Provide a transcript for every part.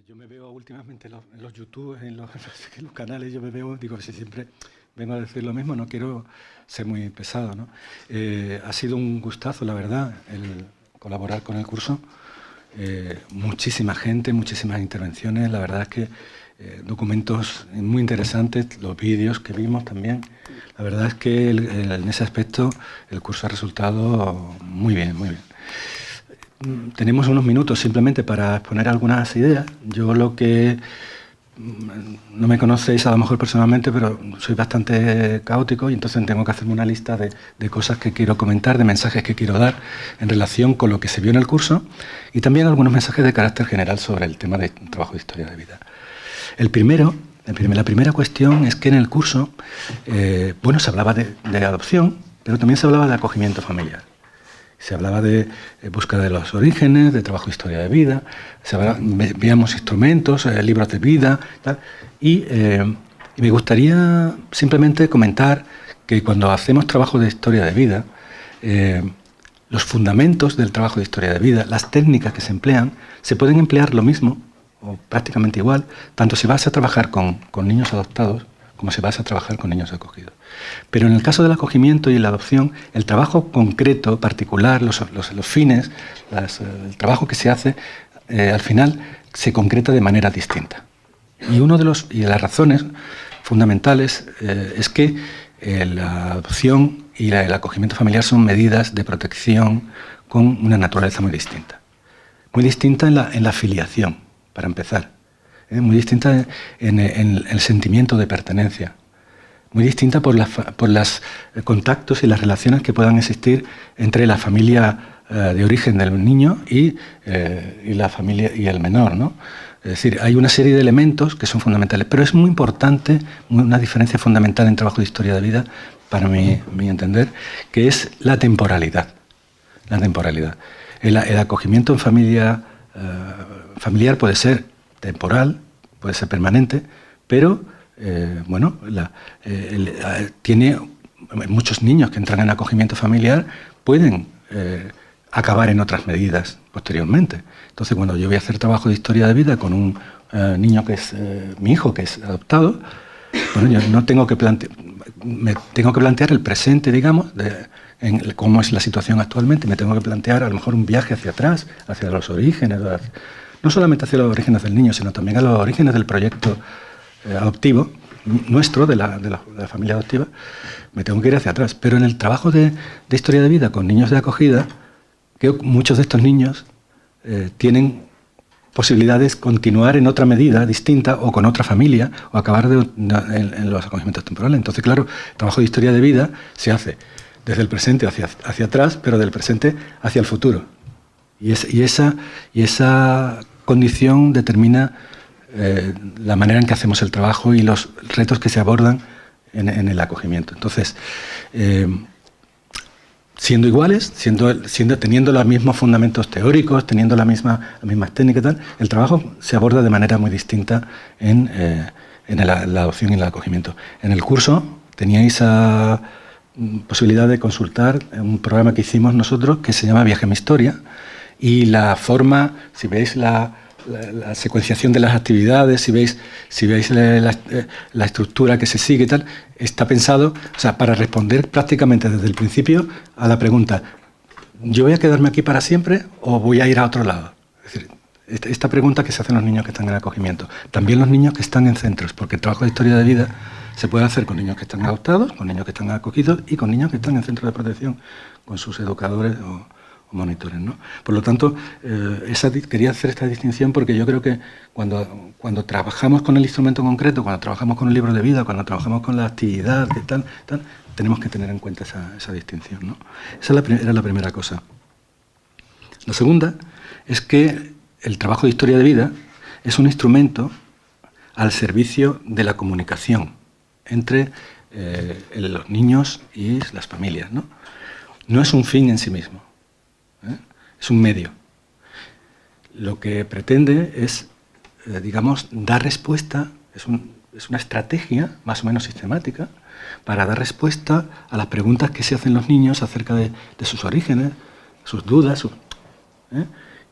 Yo me veo últimamente en los YouTube, en los canales, yo me veo, digo, si siempre vengo a decir lo mismo, no quiero ser muy pesado, ¿no? Ha sido un gustazo, la verdad, el colaborar con el curso. Muchísima gente, muchísimas intervenciones, la verdad es que documentos muy interesantes, los vídeos que vimos también. La verdad es que en ese aspecto el curso ha resultado muy bien, muy bien. Tenemos unos minutos simplemente para exponer algunas ideas. Yo lo que... No me conocéis a lo mejor personalmente, pero soy bastante caótico y entonces tengo que hacerme una lista de cosas que quiero comentar, de mensajes que quiero dar en relación con lo que se vio en el curso y también algunos mensajes de carácter general sobre el tema de trabajo de historia de vida. La primera cuestión es que en el curso, se hablaba de adopción, pero también se hablaba de acogimiento familiar. Se hablaba de búsqueda de los orígenes, de trabajo de historia de vida, veíamos instrumentos, libros de vida, tal, y me gustaría simplemente comentar que cuando hacemos trabajo de historia de vida, los fundamentos del trabajo de historia de vida, las técnicas que se emplean, se pueden emplear lo mismo, o prácticamente igual, tanto si vas a trabajar con niños adoptados, como si vas a trabajar con niños acogidos. Pero en el caso del acogimiento y la adopción, el trabajo concreto, particular, los fines, el trabajo que se hace, al final se concreta de manera distinta. Y de las razones fundamentales es que la adopción y el acogimiento familiar son medidas de protección con una naturaleza muy distinta. Muy distinta en la filiación, para empezar. Muy distinta en el sentimiento de pertenencia, muy distinta por los contactos y las relaciones que puedan existir entre la familia de origen del niño y la familia y el menor, ¿no? Es decir, hay una serie de elementos que son fundamentales, pero es muy importante, una diferencia fundamental en trabajo de historia de vida, para mi entender, que es la temporalidad. La temporalidad. El acogimiento en familiar puede ser temporal, puede ser permanente, pero tiene muchos niños que entran en acogimiento familiar pueden acabar en otras medidas posteriormente. Entonces, cuando yo voy a hacer trabajo de historia de vida con un niño que es mi hijo, que es adoptado, bueno, yo no tengo que me tengo que plantear el presente, digamos, en cómo es la situación actualmente. Me tengo que plantear a lo mejor un viaje hacia atrás, hacia los orígenes, no solamente hacia los orígenes del niño, sino también a los orígenes del proyecto adoptivo nuestro, de la familia adoptiva. Me tengo que ir hacia atrás. Pero en el trabajo de historia de vida con niños de acogida, que muchos de estos niños tienen posibilidades de continuar en otra medida distinta o con otra familia o acabar en los acogimientos temporales. Entonces, claro, el trabajo de historia de vida se hace desde el presente hacia atrás, pero del presente hacia el futuro. Y esa condición determina la manera en que hacemos el trabajo y los retos que se abordan en el acogimiento. Entonces, siendo iguales, teniendo los mismos fundamentos teóricos, teniendo las mismas técnicas y tal, el trabajo se aborda de manera muy distinta en la adopción y el acogimiento. En el curso teníais posibilidad de consultar un programa que hicimos nosotros que se llama Viaje a mi historia, y la forma, si veis la secuenciación de las actividades, si veis la estructura que se sigue y tal, está pensado, para responder prácticamente desde el principio a la pregunta: ¿yo voy a quedarme aquí para siempre o voy a ir a otro lado? Es decir, esta pregunta que se hacen los niños que están en acogimiento, también los niños que están en centros, porque el trabajo de historia de vida se puede hacer con niños que están adoptados, con niños que están acogidos y con niños que están en centros de protección con sus educadores o monitores, ¿no? Por lo tanto, quería hacer esta distinción porque yo creo que cuando trabajamos con el instrumento concreto, cuando trabajamos con el libro de vida, cuando trabajamos con la actividad, tenemos que tener en cuenta esa distinción, ¿no? Esa era la primera cosa. La segunda es que el trabajo de historia de vida es un instrumento al servicio de la comunicación entre los niños y las familias, ¿no? No es un fin en sí mismo. Es un medio. Lo que pretende es, dar respuesta, es una estrategia más o menos sistemática para dar respuesta a las preguntas que se hacen los niños acerca de sus orígenes, sus dudas,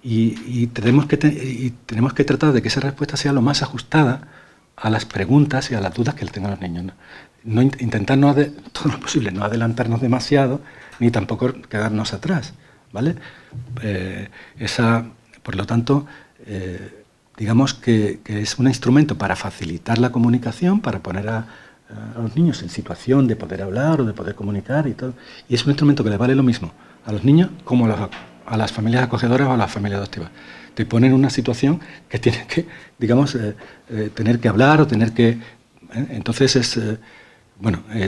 y tenemos que tratar de que esa respuesta sea lo más ajustada a las preguntas y a las dudas que tengan los niños, ¿no? Intentar todo lo posible, no adelantarnos demasiado, ni tampoco quedarnos atrás, ¿vale? Por lo tanto, digamos que es un instrumento para facilitar la comunicación, para poner a los niños en situación de poder hablar o de poder comunicar y todo. Y es un instrumento que les vale lo mismo a los niños como a las familias acogedoras o a las familias adoptivas. Te ponen en una situación que tienes que, digamos, tener que hablar o tener que... Entonces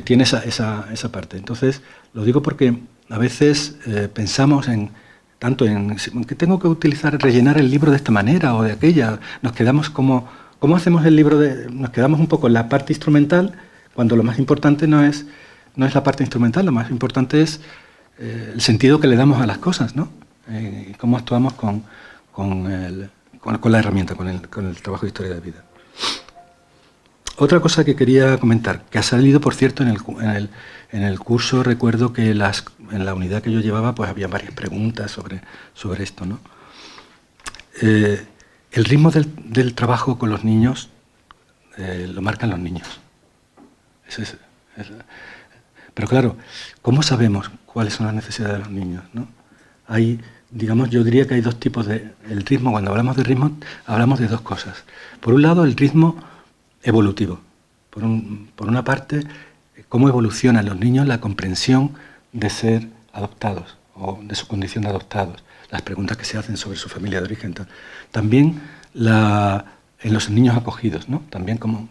tiene esa parte. Entonces, lo digo porque a veces pensamos tanto en que tengo que rellenar el libro de esta manera o de aquella. Nos quedamos ¿cómo hacemos el libro? Nos quedamos un poco en la parte instrumental, cuando lo más importante no es la parte instrumental, lo más importante es el sentido que le damos a las cosas, ¿no? Cómo actuamos con la herramienta, con el trabajo de historia de vida. Otra cosa que quería comentar, que ha salido, por cierto, en el curso, recuerdo que en la unidad que yo llevaba, pues había varias preguntas sobre esto, ¿no? El ritmo del trabajo con los niños lo marcan los niños. Pero claro, ¿cómo sabemos cuáles son las necesidades de los niños, ¿no? Digamos, yo diría que hay dos tipos el ritmo. Cuando hablamos de ritmo, hablamos de dos cosas. Por un lado, el ritmo evolutivo. Por una parte, cómo evoluciona en los niños la comprensión de ser adoptados o de su condición de adoptados, las preguntas que se hacen sobre su familia de origen. También en los niños acogidos, ¿no? También cómo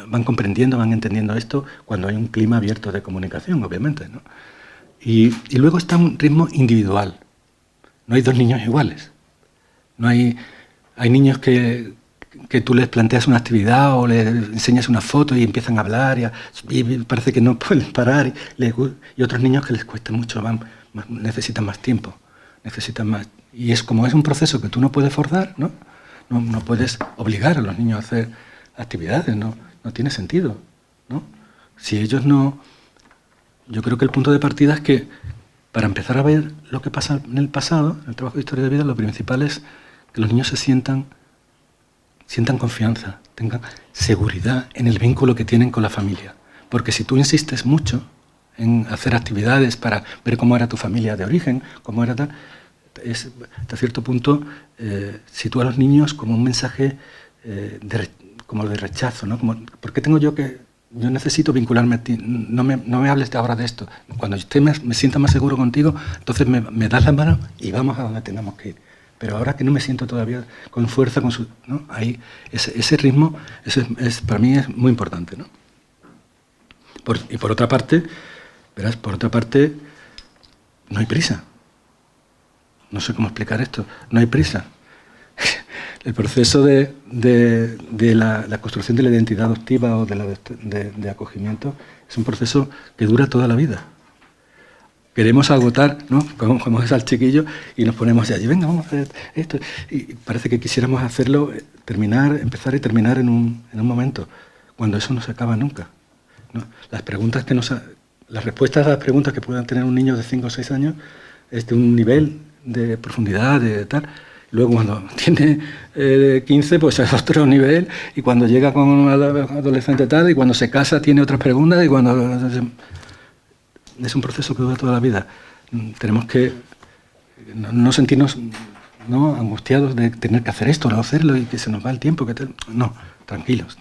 van comprendiendo, van entendiendo esto cuando hay un clima abierto de comunicación, obviamente, ¿no? Y luego está un ritmo individual. No hay dos niños iguales. No hay niños que tú les planteas una actividad o les enseñas una foto y empiezan a hablar y parece que no pueden parar. Y otros niños que les cuesta mucho, necesitan más tiempo, necesitan más. Y es un proceso que tú no puedes forzar, ¿no? No puedes obligar a los niños a hacer actividades, no tiene sentido, ¿no? Si ellos no... Yo creo que el punto de partida es que para empezar a ver lo que pasa en el pasado, en el trabajo de historia de vida, lo principal es que los niños se sientan confianza, tengan seguridad en el vínculo que tienen con la familia. Porque si tú insistes mucho en hacer actividades para ver cómo era tu familia de origen, cómo era tal, hasta cierto punto sitúa a los niños como un mensaje como de rechazo, ¿no? ¿Por qué tengo yo necesito vincularme a ti? No me hables ahora de esto. Cuando me sienta más seguro contigo, entonces me das la mano y vamos a donde tengamos que ir. Pero ahora que no me siento todavía con fuerza, ¿no? Ahí, ese ritmo para mí es muy importante, ¿no? Y por otra parte, verás, no hay prisa. No sé cómo explicar esto. No hay prisa. El proceso de la construcción de la identidad adoptiva o de acogimiento es un proceso que dura toda la vida. Queremos agotar, ¿no? Como es al chiquillo y nos ponemos allí, venga, vamos a hacer esto. Y parece que quisiéramos hacerlo, empezar y terminar en un momento, cuando eso no se acaba nunca, ¿no? Las respuestas a las preguntas que puedan tener un niño de 5 o 6 años es de un nivel de profundidad, de tal. Luego cuando tiene 15, pues es otro nivel, y cuando llega con un adolescente tal, y cuando se casa tiene otras preguntas, y cuando... Es un proceso que dura toda la vida. Tenemos que no sentirnos, ¿no?, angustiados de tener que hacer esto o no hacerlo y que se nos va el tiempo. No, tranquilos.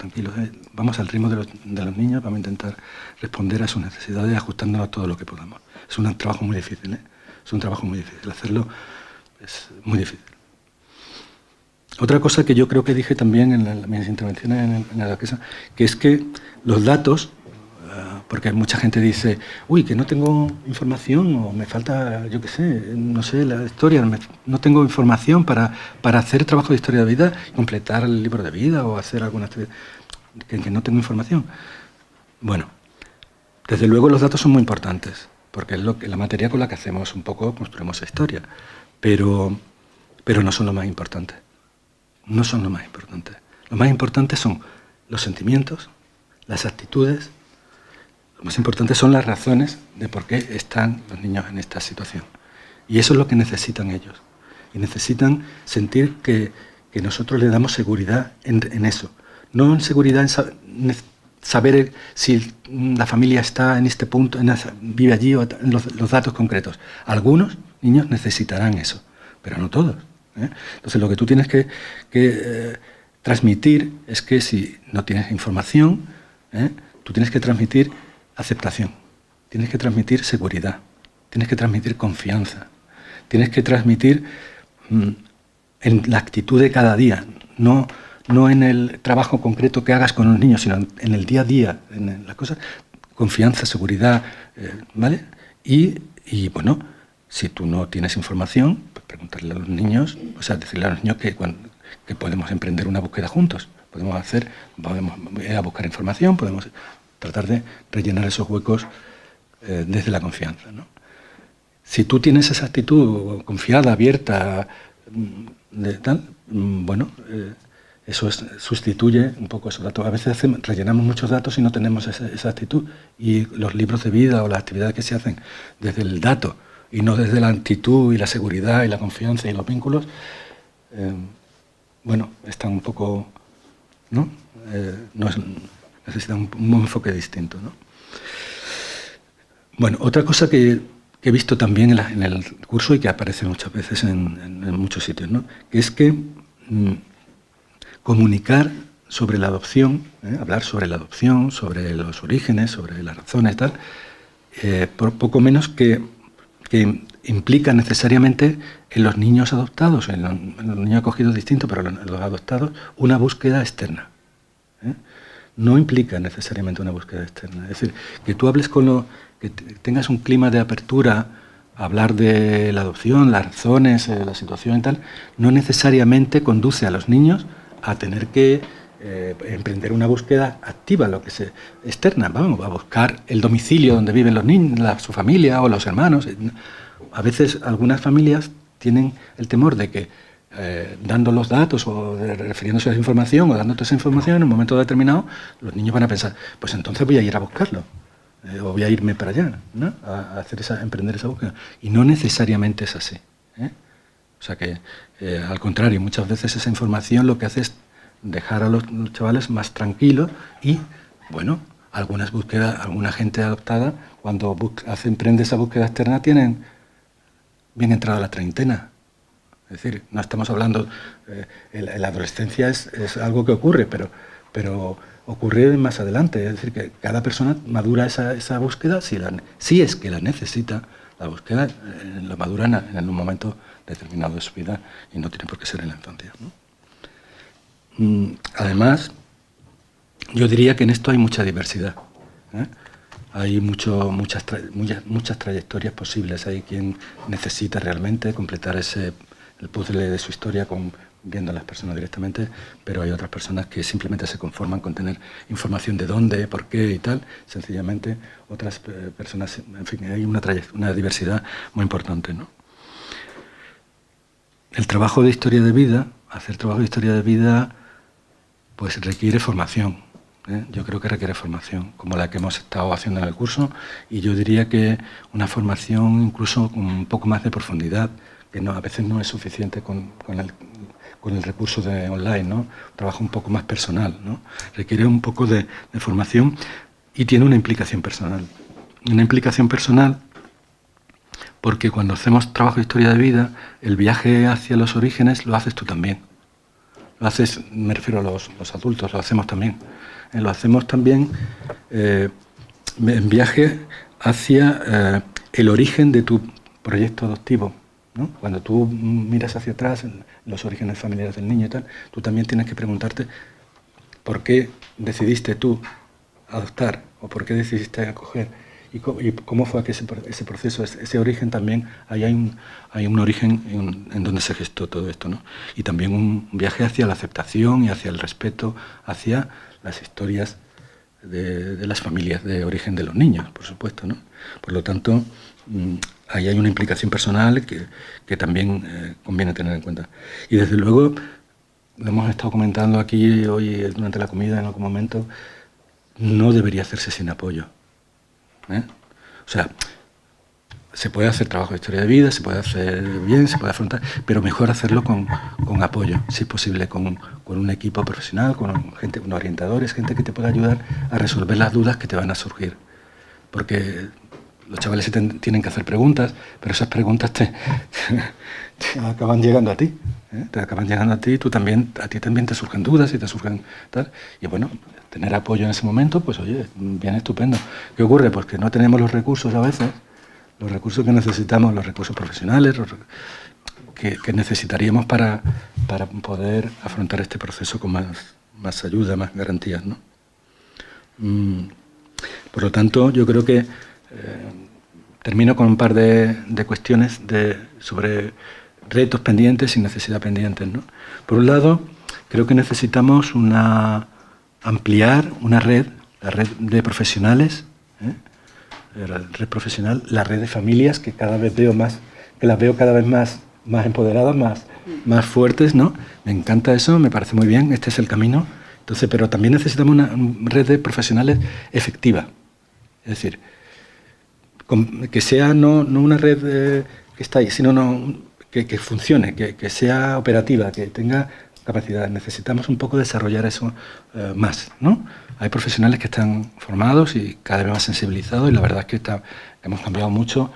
Vamos al ritmo de los niños, vamos a intentar responder a sus necesidades ajustándonos todo lo que podamos. Es un trabajo muy difícil, ¿eh? Es un trabajo muy difícil. Hacerlo es muy difícil. Otra cosa que yo creo que dije también en mis intervenciones en la casa, que es que los datos... Porque mucha gente dice, uy, que no tengo información, o me falta, yo qué sé, no sé, la historia, no tengo información para hacer trabajo de historia de vida, completar el libro de vida o hacer alguna actividad, que no tengo información. Bueno, desde luego los datos son muy importantes, porque es la materia con la que hacemos un poco, construimos esa historia, pero no son lo más importante. No son lo más importante. Lo más importante son los sentimientos, las actitudes. Lo más importante son las razones de por qué están los niños en esta situación. Y eso es lo que necesitan ellos. y necesitan sentir que nosotros les damos seguridad en eso. No en seguridad en saber si la familia está en este punto, vive allí, o en los datos concretos. Algunos niños necesitarán eso, pero no todos. Entonces lo que tú tienes que transmitir es que si no tienes información, tú tienes que transmitir aceptación, tienes que transmitir seguridad, tienes que transmitir confianza, tienes que transmitir en la actitud de cada día, no en el trabajo concreto que hagas con los niños, sino en el día a día, en las cosas, confianza, seguridad, ¿vale? Y bueno, si tú no tienes información, pues preguntarle a los niños, o sea, decirle a los niños que podemos emprender una búsqueda juntos, podemos ir a buscar información, podemos tratar de rellenar esos huecos desde la confianza, ¿no? Si tú tienes esa actitud confiada, abierta, bueno, eso sustituye un poco esos datos. A veces rellenamos muchos datos y no tenemos esa actitud. Y los libros de vida o las actividades que se hacen desde el dato y no desde la actitud y la seguridad y la confianza y los vínculos, bueno, están un poco, ¿no? Necesitan un enfoque distinto, ¿no? Bueno, otra cosa que he visto también en el curso y que aparece muchas veces en muchos sitios, ¿no? Que es que comunicar sobre la adopción, hablar sobre la adopción, sobre los orígenes, sobre las razones, tal, poco menos que implica necesariamente en los niños adoptados, en los niños acogidos distintos, pero en los adoptados, una búsqueda externa. No implica necesariamente una búsqueda externa. Es decir, que tú hables que tengas un clima de apertura a hablar de la adopción, las razones, la situación y tal, no necesariamente conduce a los niños a tener que emprender una búsqueda activa, lo que se externa, vamos, a buscar el domicilio donde viven los niños, su familia o los hermanos. A veces algunas familias tienen el temor de que dando los datos o refiriéndose a esa información o dando toda esa información en un momento determinado, los niños van a pensar, pues entonces voy a ir a buscarlo o voy a irme para allá, ¿no? a emprender esa búsqueda. Y no necesariamente es así. O sea que, al contrario, muchas veces esa información lo que hace es dejar a los chavales más tranquilos y, bueno, alguna gente adoptada, cuando emprende esa búsqueda externa, tienen bien entrada la treintena. Es decir, no estamos hablando... la adolescencia es algo que ocurre, pero ocurre más adelante. Es decir, que cada persona madura esa búsqueda si es que la necesita. La búsqueda la madura en un momento determinado de su vida y no tiene por qué ser en la infancia, ¿no? Además, yo diría que en esto hay mucha diversidad. Hay muchas trayectorias posibles. Hay quien necesita realmente completar el puzzle de su historia viendo a las personas directamente, pero hay otras personas que simplemente se conforman con tener información de dónde, por qué y tal. Sencillamente, otras personas, en fin, hay una diversidad muy importante, ¿no? El trabajo de historia de vida, hacer trabajo de historia de vida, pues requiere formación. Yo creo que requiere formación, como la que hemos estado haciendo en el curso, y yo diría que una formación incluso con un poco más de profundidad, que a veces no es suficiente con el recurso de online, ¿no? Un trabajo un poco más personal, ¿no? Requiere un poco de formación y tiene una implicación personal. Una implicación personal porque cuando hacemos trabajo de historia de vida, el viaje hacia los orígenes lo haces tú también. Lo haces, me refiero a los adultos, lo hacemos también. Lo hacemos también en viaje hacia el origen de tu proyecto adoptivo, ¿no? Cuando tú miras hacia atrás, en los orígenes familiares del niño y tal, tú también tienes que preguntarte por qué decidiste tú adoptar o por qué decidiste acoger y cómo fue que ese proceso, ese origen también, ahí hay un origen en donde se gestó todo esto, ¿no? Y también un viaje hacia la aceptación y hacia el respeto, hacia las historias de las familias de origen de los niños, por supuesto, ¿no? Por lo tanto, ahí hay una implicación personal que también conviene tener en cuenta. Y desde luego, lo hemos estado comentando aquí hoy durante la comida en algún momento, no debería hacerse sin apoyo. O sea, se puede hacer trabajo de historia de vida, se puede hacer bien, se puede afrontar, pero mejor hacerlo con apoyo, si es posible, con un equipo profesional, con gente, con orientadores, gente que te pueda ayudar a resolver las dudas que te van a surgir. Porque los chavales se tienen que hacer preguntas, pero esas preguntas te acaban llegando a ti. Te acaban llegando a ti y a ti también te surgen dudas y te surgen tal. Y bueno, tener apoyo en ese momento, pues oye, bien estupendo. ¿Qué ocurre? Pues que no tenemos los recursos a veces, los recursos que necesitamos, los recursos profesionales, que necesitaríamos para poder afrontar este proceso con más ayuda, más garantías, ¿no? Por lo tanto, yo creo que termino con un par de cuestiones sobre retos pendientes y necesidad pendientes, ¿no? Por un lado, creo que necesitamos ampliar una red, la red de profesionales, la red profesional, la red de familias, que cada vez veo más, que las veo cada vez más empoderadas, más fuertes, ¿no? Me encanta eso, me parece muy bien, este es el camino. Entonces, pero también necesitamos una red de profesionales efectiva. Es decir, que sea no una red que está ahí, sino que funcione, que sea operativa, que tenga capacidad. Necesitamos un poco desarrollar eso más, ¿no? Hay profesionales que están formados y cada vez más sensibilizados, y la verdad es que hemos cambiado mucho.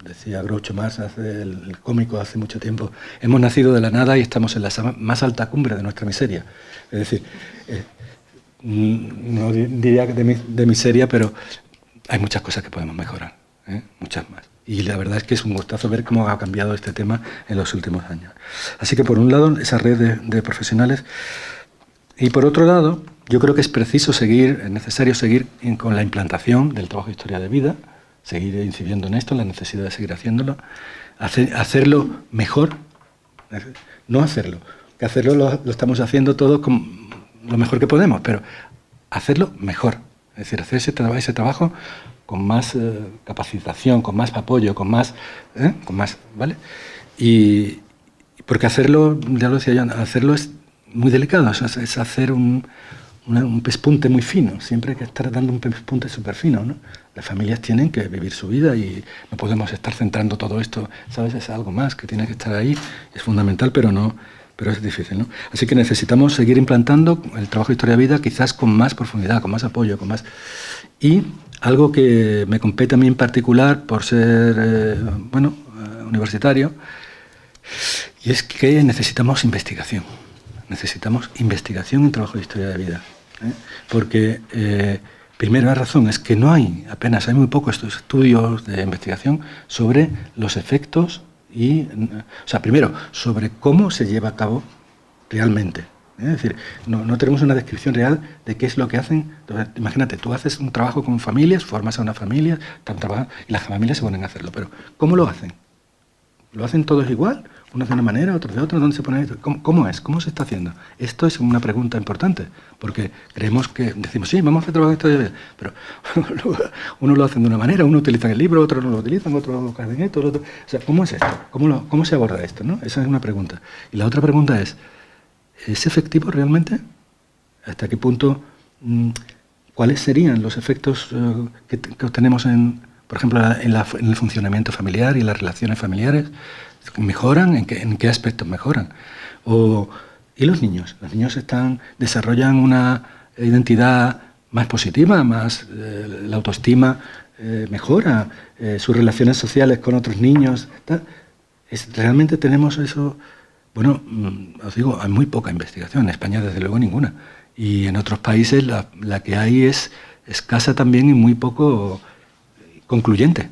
Decía Groucho Marx, el cómico, hace mucho tiempo, hemos nacido de la nada y estamos en la más alta cumbre de nuestra miseria. Es decir, no diría que de miseria, pero hay muchas cosas que podemos mejorar, muchas más. Y la verdad es que es un gustazo ver cómo ha cambiado este tema en los últimos años. Así que por un lado, esa red de profesionales, y por otro lado, yo creo que es necesario seguir con la implantación del trabajo de historia de vida, seguir incidiendo en esto, en la necesidad de seguir haciéndolo, hacerlo mejor, no hacerlo, que hacerlo lo estamos haciendo todos lo mejor que podemos, pero hacerlo mejor, es decir, hacer ese trabajo con más capacitación, con más apoyo, con más, ¿vale? Y porque hacerlo, ya lo decía yo, hacerlo es muy delicado, es hacer un pespunte muy fino, siempre hay que estar dando un pespunte súper fino, ¿no? Las familias tienen que vivir su vida y no podemos estar centrando todo esto, ¿sabes? Es algo más que tiene que estar ahí, es fundamental, pero es difícil, ¿no? Así que necesitamos seguir implantando el trabajo de historia de vida, quizás con más profundidad, con más apoyo, con más... Y algo que me compete a mí en particular por ser, universitario, y es que necesitamos investigación. Necesitamos investigación en trabajo de historia de vida. Porque, primera razón, es que hay muy pocos estudios de investigación sobre los efectos primero, sobre cómo se lleva a cabo realmente. Es decir, no tenemos una descripción real de qué es lo que hacen. Entonces, imagínate, tú haces un trabajo con familias, formas a una familia, están trabajando, y las familias se ponen a hacerlo. Pero, ¿cómo lo hacen? ¿Lo hacen todos igual? Unos de una manera, otros de otra. ¿Dónde se pone esto? ¿Cómo es? ¿Cómo se está haciendo? Esto es una pregunta importante, porque creemos que decimos, sí, vamos a hacer trabajo de esto, pero uno lo hacen de una manera, uno utiliza el libro, otros no lo utilizan, otros lo hacen esto, otro. O sea, ¿cómo es esto? ¿Cómo se aborda esto? ¿No? Esa es una pregunta. Y la otra pregunta es efectivo realmente? ¿Hasta qué punto? ¿Cuáles serían los efectos que obtenemos por ejemplo, en el funcionamiento familiar y las relaciones familiares? ¿Mejoran? ¿En qué aspectos mejoran? ¿Y los niños? Los niños desarrollan una identidad más positiva, la autoestima mejora, sus relaciones sociales con otros niños. ¿Realmente tenemos eso? Bueno, os digo, hay muy poca investigación. En España, desde luego, ninguna. Y en otros países la que hay es escasa también y muy poco concluyente.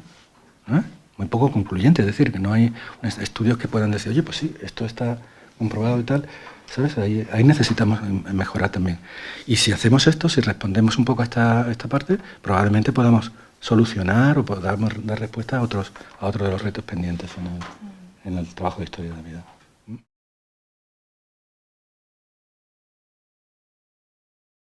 Muy poco concluyente, es decir, que no hay estudios que puedan decir, oye, pues sí, esto está comprobado y tal, ¿sabes? Ahí necesitamos mejorar también. Y si hacemos esto, si respondemos un poco a esta parte, probablemente podamos solucionar o podamos dar respuesta a otros de los retos pendientes en el trabajo de historia de la vida.